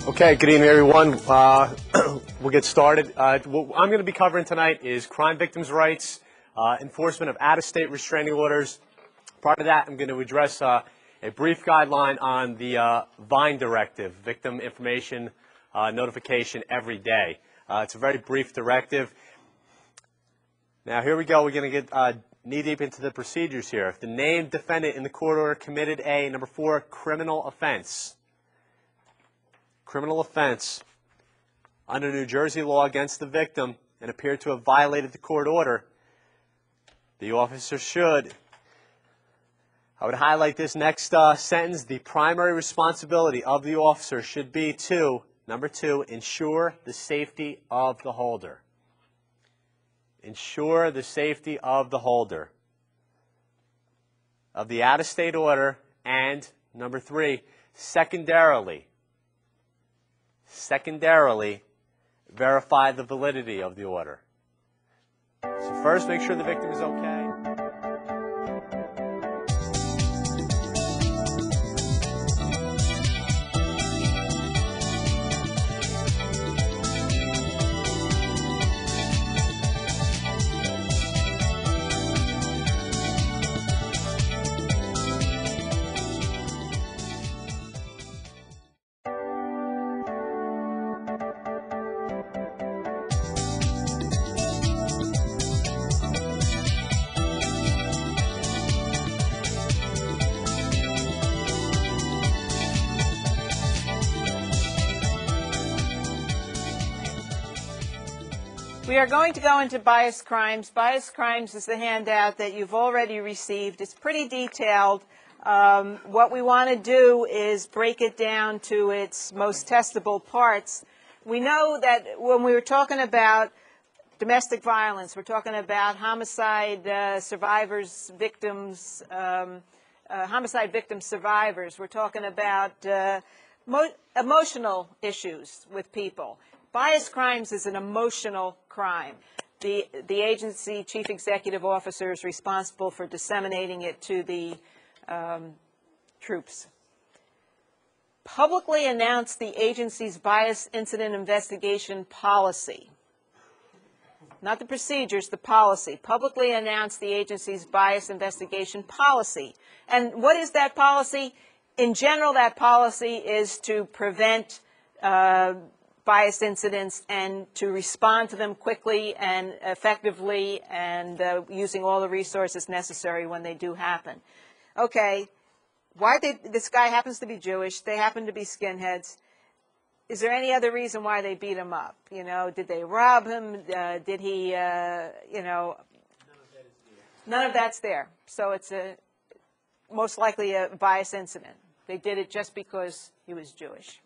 Okay, good evening, everyone. We'll get started. What I'm going to be covering tonight is crime victims' rights, enforcement of out-of-state restraining orders. Part of that, I'm going to address a brief guideline on the VINE directive, Victim Information Notification Every Day. It's a very brief directive. Now, here we go. We're going to get knee-deep into the procedures here. If the named defendant in the court order committed a, number 4, criminal offense under New Jersey law against the victim and appeared to have violated the court order, the officer should, I would highlight this next sentence, the primary responsibility of the officer should be to, number 2, ensure the safety of the holder. Ensure the safety of the holder of the out-of-state order, and, number 3, secondarily, verify the validity of the order. So first, make sure the victim is okay. We are going to go into bias crimes. Bias crimes is the handout that you've already received. It's pretty detailed. What we want to do is break it down to its most testable parts. We know that when we were talking about domestic violence, we're talking about homicide victims, survivors. We're talking about emotional issues with people. Bias crimes is an emotional crime. The agency chief executive officer is responsible for disseminating it to the troops. Publicly announce the agency's bias incident investigation policy. Not the procedures, the policy. Publicly announce the agency's bias investigation policy. And what is that policy? In general, that policy is to prevent bias incidents and to respond to them quickly and effectively and using all the resources necessary when they do happen. Okay, this guy happens to be Jewish. They happen to be skinheads. Is there any other reason why they beat him up? You know, did they rob him? Did he, you know? None of that's there. So it's most likely a bias incident. They did it just because he was Jewish.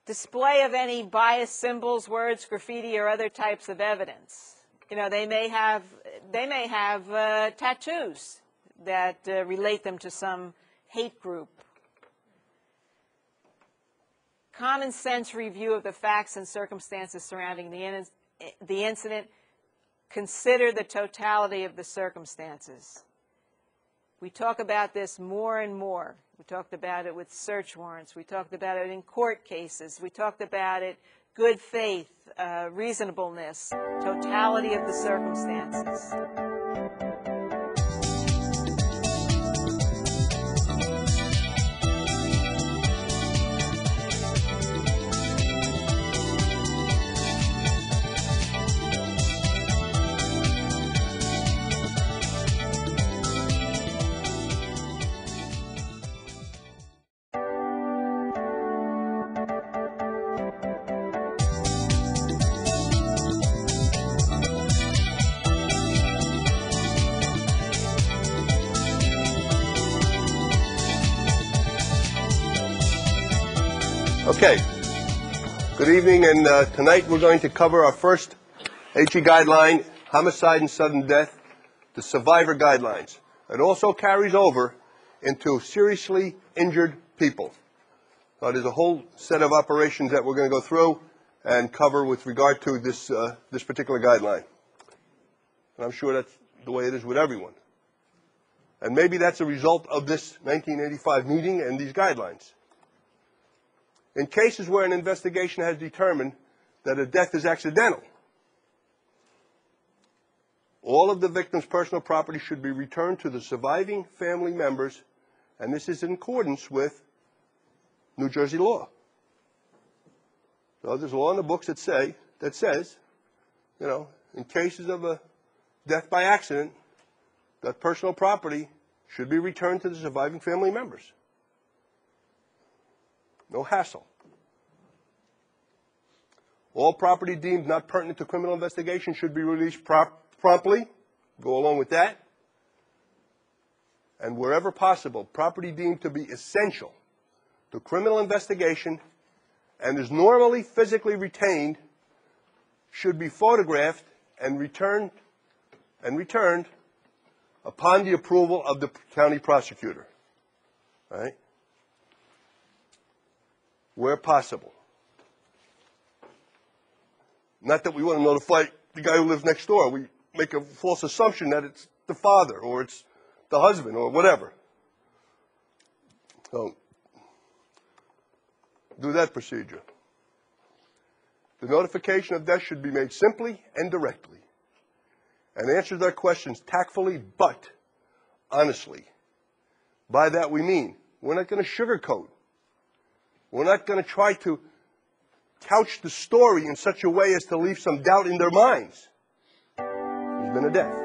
Display of any bias symbols, words, graffiti, or other types of evidence. You know, they may have tattoos that relate them to some hate group. Common sense review of the facts and circumstances surrounding the incident. Consider the totality of the circumstances. We talk about this more and more. We talked about it with search warrants. We talked about it in court cases. We talked about it good faith, reasonableness, totality of the circumstances. Okay, good evening, and tonight we're going to cover our first HE guideline, homicide and sudden death, the survivor guidelines. It also carries over into seriously injured people. So there's a whole set of operations that we're going to go through and cover with regard to this particular guideline. And I'm sure that's the way it is with everyone. And maybe that's a result of this 1985 meeting and these guidelines. in cases where an investigation has determined that a death is accidental, all of the victim's personal property should be returned to the surviving family members, and this is in accordance with New Jersey law. So there's a law in the books that says, you know, in cases of a death by accident, that personal property should be returned to the surviving family members. No hassle. All property deemed not pertinent to criminal investigation should be released promptly. Go along with that. And wherever possible, property deemed to be essential to criminal investigation and is normally physically retained should be photographed and returned upon the approval of the county prosecutor. All right? Where possible. Not that we want to notify the guy who lives next door. We make a false assumption that it's the father or it's the husband or whatever. So, do that procedure. The notification of death should be made simply and directly, and answer their questions tactfully but honestly. By that we mean we're not going to sugarcoat. We're not going to try to couch the story in such a way as to leave some doubt in their minds. There's been a death.